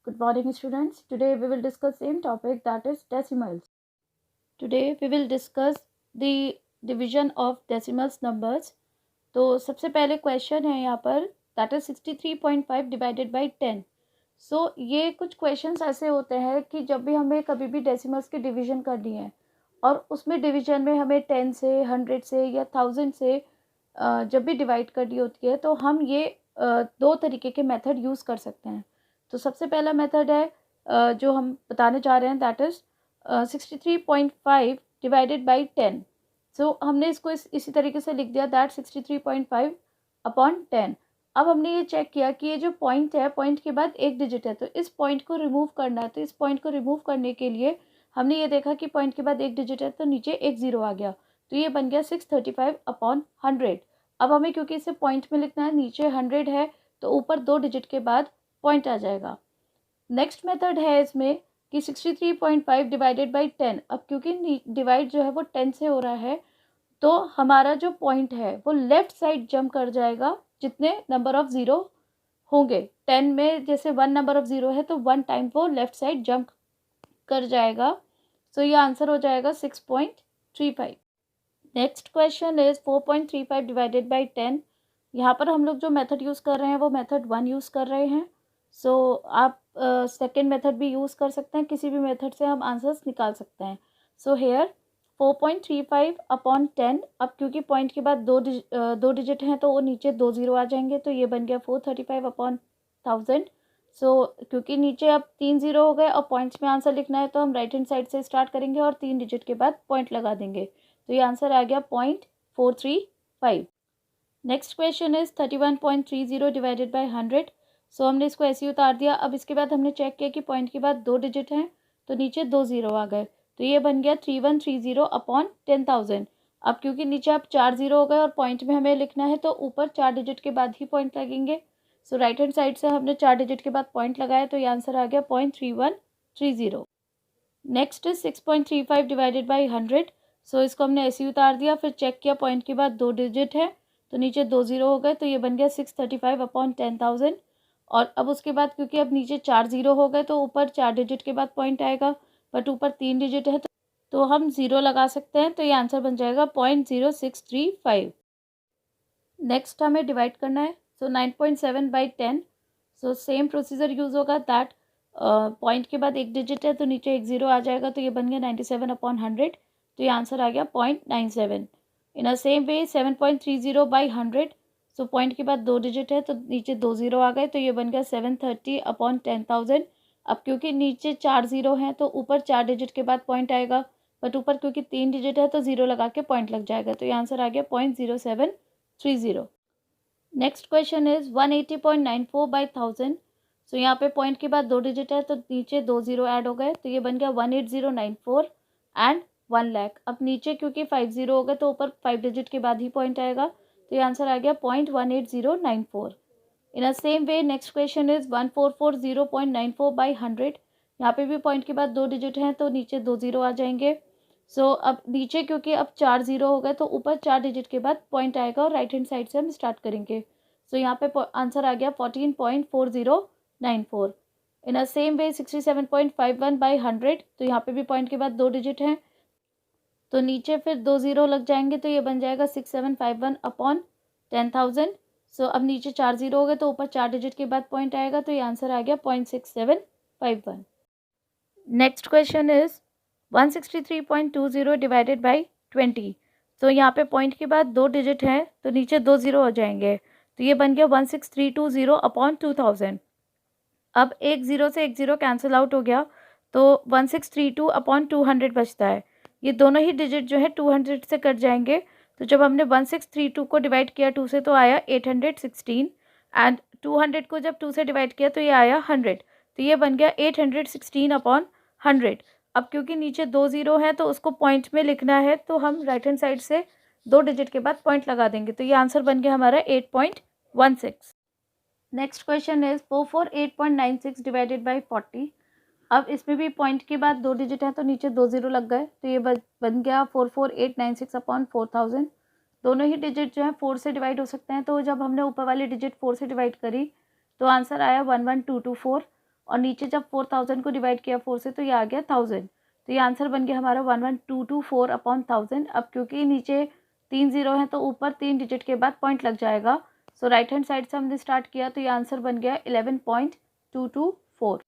Good morning, students. Today we will discuss same topic, that is decimals. Today we will discuss the division of decimals numbers. तो सबसे पहले question है यहाँ पर, that is 63.5 divided by 10. सो ये कुछ questions ऐसे होते हैं कि जब भी हमें कभी भी डेसिमल्स की डिवीजन करनी है और उसमें डिवीजन में हमें 10 से 100 से या 1000 से जब भी डिवाइड करनी होती है तो हम ये दो तरीके के मेथड यूज़ कर सकते हैं. तो सबसे पहला मेथड है जो हम बताने जा रहे हैं, दैट इज़ 63.5 डिवाइडेड बाई 10. सो हमने इसको इसी तरीके से लिख दिया, दैट 63.5 अपॉन 10. अब हमने ये चेक किया कि ये जो पॉइंट है, पॉइंट के बाद एक डिजिट है, तो इस पॉइंट को रिमूव करना है. तो इस पॉइंट को रिमूव करने के लिए हमने ये देखा कि पॉइंट के बाद एक डिजिट है तो नीचे एक ज़ीरो आ गया, तो ये बन गया 635 अपॉन 100. अब हमें क्योंकि इसे पॉइंट में लिखना है, नीचे 100 है तो ऊपर दो डिजिट के बाद पॉइंट आ जाएगा. नेक्स्ट मेथड है इसमें कि 63.5 डिवाइडेड बाई 10. अब क्योंकि डिवाइड जो है वो 10 से हो रहा है तो हमारा जो पॉइंट है वो लेफ़्ट साइड जंप कर जाएगा जितने नंबर ऑफ़ ज़ीरो होंगे. 10 में जैसे 1 नंबर ऑफ़ ज़ीरो है तो 1 टाइम वो लेफ़्ट साइड जंप कर जाएगा. सो ये आंसर हो जाएगा 6.35. Next question is 4.35 divided by 10. यहाँ पर हम लोग जो मेथड यूज़ कर रहे हैं वो मेथड 1 यूज़ कर रहे हैं. सो आप सेकेंड मेथड भी यूज़ कर सकते हैं, किसी भी मेथड से हम आंसर्स निकाल सकते हैं. So here 4.35 upon 10. अब क्योंकि पॉइंट के बाद दो डिजिट हैं तो वो नीचे दो ज़ीरो आ जाएंगे, तो ये बन गया 435 अपॉन 1000. सो क्योंकि नीचे अब 3 ज़ीरो हो गए और पॉइंट्स में आंसर लिखना है तो हम राइट हैंड साइड से स्टार्ट करेंगे और 3 डिजिट के बाद पॉइंट लगा देंगे, तो ये आंसर आ गया 0.435. Next question is 31.30 divided by 100. सो हमने इसको ऐसे ही उतार दिया. अब इसके बाद हमने चेक किया कि पॉइंट के बाद दो डिजिट हैं तो नीचे दो ज़ीरो आ गए, तो ये बन गया 3130 अपॉन 10,000. अब क्योंकि नीचे अब 4 ज़ीरो हो गए और पॉइंट में हमें लिखना है तो ऊपर 4 डिजिट के बाद ही पॉइंट लगेंगे. सो राइट हैंड साइड से हमने 4 डिजिट के बाद पॉइंट लगाया, तो ये आंसर आ गया 0.3130. Next 6.35 divided by 100. सो इसको हमने ऐसे ही उतार दिया, फिर चेक किया पॉइंट के बाद दो डिजिट है तो नीचे दो ज़ीरो हो गए, तो ये बन गया 635 अपॉन 10,000. और अब उसके बाद क्योंकि अब नीचे 4 ज़ीरो हो गए तो ऊपर 4 डिजिट के बाद पॉइंट आएगा, बट ऊपर 3 डिजिट है तो हम ज़ीरो लगा सकते हैं, तो ये आंसर बन जाएगा 0.0635. नेक्स्ट हमें डिवाइड करना है. सो 9.7 by 10. So same procedure use होगा, दैट पॉइंट के बाद एक डिजिट है तो नीचे एक ज़ीरो आ जाएगा, तो ये बन गया 97 अपॉन 100, तो ये आंसर आ गया 0.97. In a same way 7.30 by 100. So point के बाद दो डिजिट है तो नीचे दो ज़ीरो आ गए, तो ये बन गया 730 अपॉन 10,000. अब क्योंकि नीचे 4 ज़ीरो हैं तो ऊपर 4 डिजिट के बाद पॉइंट आएगा, बट ऊपर क्योंकि 3 डिजिट है तो ज़ीरो लगा के पॉइंट लग जाएगा, तो ये आंसर आ गया 0.0730. Next question is 180.94 by 1000. सो यहाँ पे पॉइंट के बाद दो डिजिट है तो नीचे दो ज़ीरो ऐड हो गए, तो ये बन गया 18094 एंड 1 लाख. अब नीचे क्योंकि 5 ज़ीरो हो गए तो ऊपर 5 डिजिट के बाद ही पॉइंट आएगा, तो ये आंसर आ गया 0.18094. In a same way next question is 1440.94 by 100. यहाँ पे भी पॉइंट के बाद दो डिजिट हैं तो नीचे दो ज़ीरो आ जाएंगे. सो अब नीचे क्योंकि अब 4 ज़ीरो हो गए तो ऊपर 4 डिजिट के बाद पॉइंट आएगा और राइट हैंड साइड से हम स्टार्ट करेंगे. सो यहाँ पे आंसर आ गया 14.4094. इन अ सेम वे 67.51 बाई 100. तो यहाँ पे भी पॉइंट के बाद दो डिजिट हैं तो नीचे फिर दो ज़ीरो लग जाएंगे, तो ये बन जाएगा 6751 अपॉन 10,000. सो अब नीचे 4 ज़ीरो हो गए तो ऊपर 4 डिजिट के बाद पॉइंट आएगा, तो ये आंसर आ गया 0.6751. Next question is 163.20 divided by 20. तो यहाँ पे पॉइंट के बाद दो डिजिट हैं तो नीचे दो ज़ीरो हो जाएंगे, तो ये बन गया 16320 अपॉन 2000. अब एक ज़ीरो से एक ज़ीरो कैंसिल आउट हो गया, तो 1632 अपॉन 200 बचता है. ये दोनों ही डिजिट जो है 200 से कट जाएंगे, तो जब हमने 1632 को डिवाइड किया 2 से तो आया 816, एंड 200 को जब 2 से डिवाइड किया तो ये आया 100, तो ये बन गया 816 अपॉन 100. अब क्योंकि नीचे दो ज़ीरो हैं तो उसको पॉइंट में लिखना है, तो हम राइट हैंड साइड से दो डिजिट के बाद पॉइंट लगा देंगे, तो ये आंसर बन गया हमारा 8.16. Next question is 448.96 divided by 40. अब इसमें भी पॉइंट के बाद दो डिजिट है तो नीचे दो ज़ीरो लग गए, तो ये बन गया 44896 अपॉन 4000. दोनों ही डिजिट जो है 4 से डिवाइड हो सकते हैं, तो जब हमने ऊपर वाली डिजिट 4 से डिवाइड करी तो आंसर आया 11224. और नीचे जब 4000 को डिवाइड किया 4 से तो ये आ गया 1000। तो ये आंसर बन गया हमारा 11224 अपॉन 1000। अब क्योंकि नीचे 3 0 हैं तो ऊपर 3 डिजिट के बाद पॉइंट लग जाएगा। सो राइट हैंड साइड से हमने स्टार्ट किया तो ये आंसर बन गया 11.224।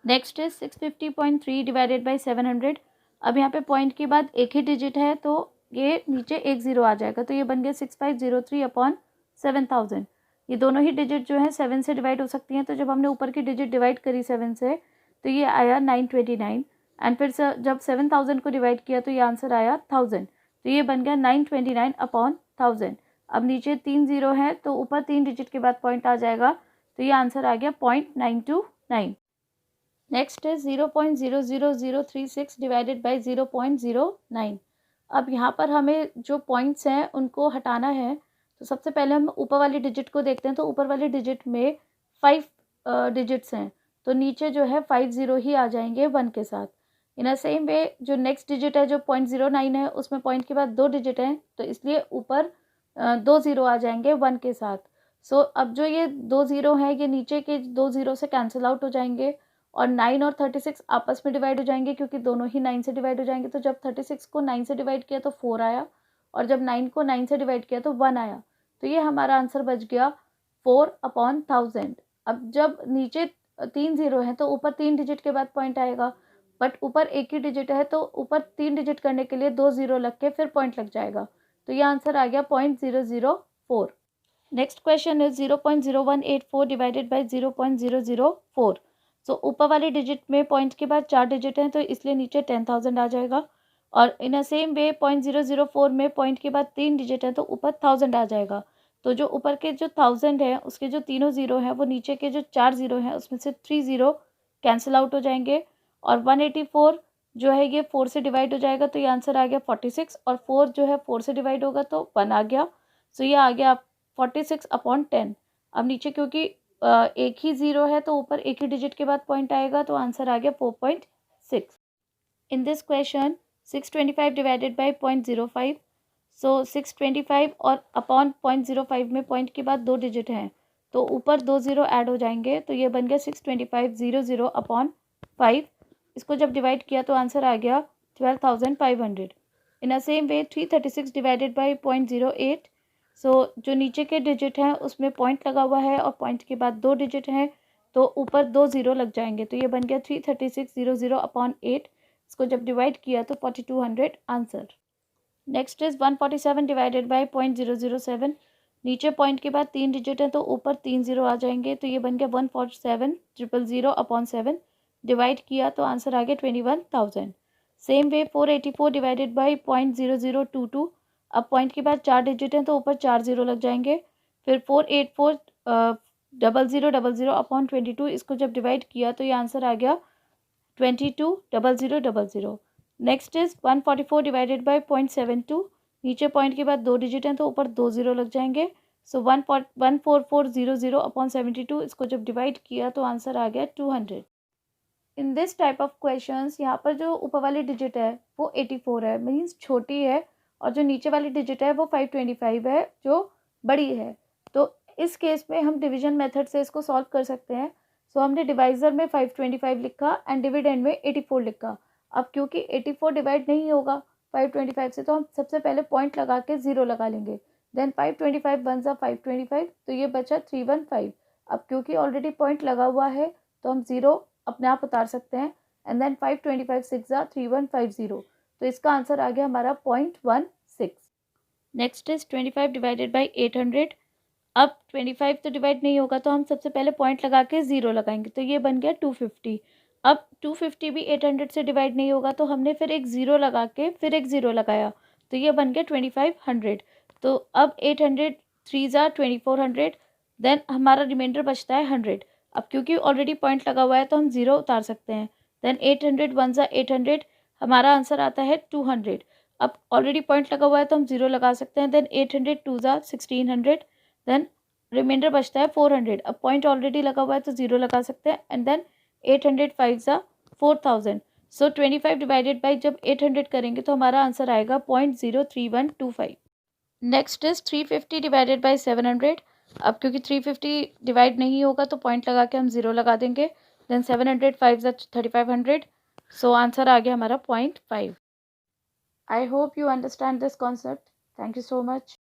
Next is 650.3 divided by 700। अब यहाँ पे पॉइंट के बाद एक ही डिजिट है तो ये नीचे एक ज़ीरो आ जाएगा, तो ये बन गया 6503 अपॉन 7000। ये दोनों ही डिजिट जो है 7 से डिवाइड हो सकती हैं, तो जब हमने ऊपर की डिजिट डिवाइड करी 7 से तो ये आया 929। एंड फिर से जब 7000 को डिवाइड किया तो ये आंसर आया 1000, तो ये बन गया 929 अपॉन 1000। अब नीचे 3 0 है तो ऊपर 3 डिजिट के बाद पॉइंट आ जाएगा, तो ये आंसर आ गया 0.929। नेक्स्ट है 0.00036 डिवाइडेड बाई 0.09। अब यहाँ पर हमें जो पॉइंट्स हैं उनको हटाना है, तो सबसे पहले हम ऊपर वाली डिजिट को देखते हैं। तो ऊपर वाली डिजिट में 5 डिजिट्स हैं, तो नीचे जो है 5 0 ही आ जाएंगे 1 के साथ। इन अ सेम वे जो नेक्स्ट डिजिट है जो 0.09 है उसमें पॉइंट के बाद 2 डिजिट हैं, तो इसलिए ऊपर 2 0 आ जाएंगे 1 के साथ। सो अब जो ये 2 0 हैं ये नीचे के 2 0 से कैंसिल आउट हो जाएंगे और 9 और 36 आपस में डिवाइड हो जाएंगे क्योंकि दोनों ही 9 से डिवाइड हो जाएंगे। तो जब 36 को 9 से डिवाइड किया तो 4 आया और जब 9 को 9 से डिवाइड किया तो 1 आया, तो ये हमारा आंसर बच गया 4 अपॉन 1000। अब जब नीचे 3 0 हैं तो ऊपर 3 डिजिट के बाद पॉइंट आएगा, बट ऊपर एक ही डिजिट है तो ऊपर 3 डिजिट करने के लिए 2 0 लग के फिर पॉइंट लग जाएगा, तो ये आंसर आ गया 0.004। Next question is 0.0184 divided by 0.004। सो ऊपर वाली डिजिट में पॉइंट के बाद 4 डिजिट हैं तो इसलिए नीचे 10,000 आ जाएगा, और इन अ सेम वे 0.004 में पॉइंट के बाद 3 डिजिट हैं तो ऊपर 1000 आ जाएगा। तो जो ऊपर के जो 1000 है उसके जो तीनों ज़ीरो हैं वो नीचे के जो 4 ज़ीरो हैं उसमें से 3 ज़ीरो कैंसिल आउट हो जाएंगे, और 184 जो है ये 4 से डिवाइड हो जाएगा, तो ये आंसर आ गया 46, और 4 जो है 4 से डिवाइड होगा तो 1 आ गया, सो ये आ गया 46 अपॉन 10। अब नीचे क्योंकि एक ही ज़ीरो है तो ऊपर एक ही डिजिट के बाद पॉइंट आएगा, तो आंसर आ गया 4.6। In this question 625 divided by 0.05। सो 625 और अपॉन 0.05 में पॉइंट के बाद 2 डिजिट हैं तो ऊपर 2 ज़ीरो ऐड हो जाएंगे, तो ये बन गया 625 अपॉन 5। इसको जब डिवाइड किया तो आंसर आ गया 12,500। In a same way 336 divided by 0.08। So जो नीचे के डिजिट हैं उसमें पॉइंट लगा हुआ है और पॉइंट के बाद 2 डिजिट हैं तो ऊपर 2 ज़ीरो लग जाएंगे, तो ये बन गया 336 अपॉन 8। इसको जब डिवाइड किया तो 4200 answer. Next is 147 divided by 0.007। नीचे पॉइंट के बाद 3 डिजिट हैं तो ऊपर 3 ज़ीरो आ जाएंगे, तो ये बन गया 147,000 अपॉन 7। डिवाइड किया तो आंसर आ गया 21,000। Same way 484 divided by 0.0022। अब पॉइंट के बाद 4 डिजिट हैं तो ऊपर 4 ज़ीरो लग जाएंगे, फिर 484,000 अपॉन 22। इसको जब डिवाइड किया तो ये आंसर आ गया 22,000। Next is 144 divided by 0.72। नीचे पॉइंट के बाद 2 डिजिट हैं तो ऊपर 2 ज़ीरो लग जाएंगे, सो 144,000 अपॉन 72। इसको जब डिवाइड किया तो आंसर आ गया 200। In this type of questions यहाँ पर जो ऊपर वाली डिजिट है वो 84 है, मीन्स छोटी है, और जो नीचे वाली डिजिट है वो 525 है जो बड़ी है। तो इस केस में हम डिवीजन मेथड से इसको सॉल्व कर सकते हैं। सो हमने डिवाइज़र में 525 लिखा एंड डिविडेंड में 84 लिखा। अब क्योंकि 84 डिवाइड नहीं होगा 525 से, तो हम सबसे पहले पॉइंट लगा के 0 लगा लेंगे, देन 525 बन जा 525, तो ये बचा 315। अब क्योंकि ऑलरेडी पॉइंट लगा हुआ है तो हम 0 अपने आप उतार सकते हैं, एंड देन 525 6 जा 3150, तो इसका आंसर आ गया हमारा 0.16। Next is 25 divided by 800। अब 25 तो डिवाइड नहीं होगा तो हम सबसे पहले पॉइंट लगा के 0 लगाएंगे, तो ये बन गया 250। अब 250 भी 800 से डिवाइड नहीं होगा तो हमने फिर एक 0 लगा के फिर एक 0 लगाया, तो ये बन गया 2500। तो अब 800 3 जा 2400, देन हमारा रिमाइंडर बचता है 100। अब क्योंकि ऑलरेडी पॉइंट लगा हुआ है तो हम 0 उतार सकते हैं, देन 800 1 जा 800, हमारा आंसर आता है 200। अब ऑलरेडी पॉइंट लगा हुआ है तो हम 0 लगा सकते हैं, देन 800 2 जा 1600, देन रिमाइंडर बचता है 400। अब पॉइंट ऑलरेडी लगा हुआ है तो 0 लगा सकते हैं, एंड देन 800 5 जा 4000। सो 25 डिवाइडेड बाई जब 800 करेंगे तो हमारा आंसर आएगा 0.03125। Next is 350 divided by 700। अब क्योंकि 350 डिवाइड नहीं होगा तो पॉइंट लगा के हम 0 लगा देंगे, देन 700 5 3500, सो आंसर आ गया हमारा 0.5. I hope you understand this concept. Thank you so much.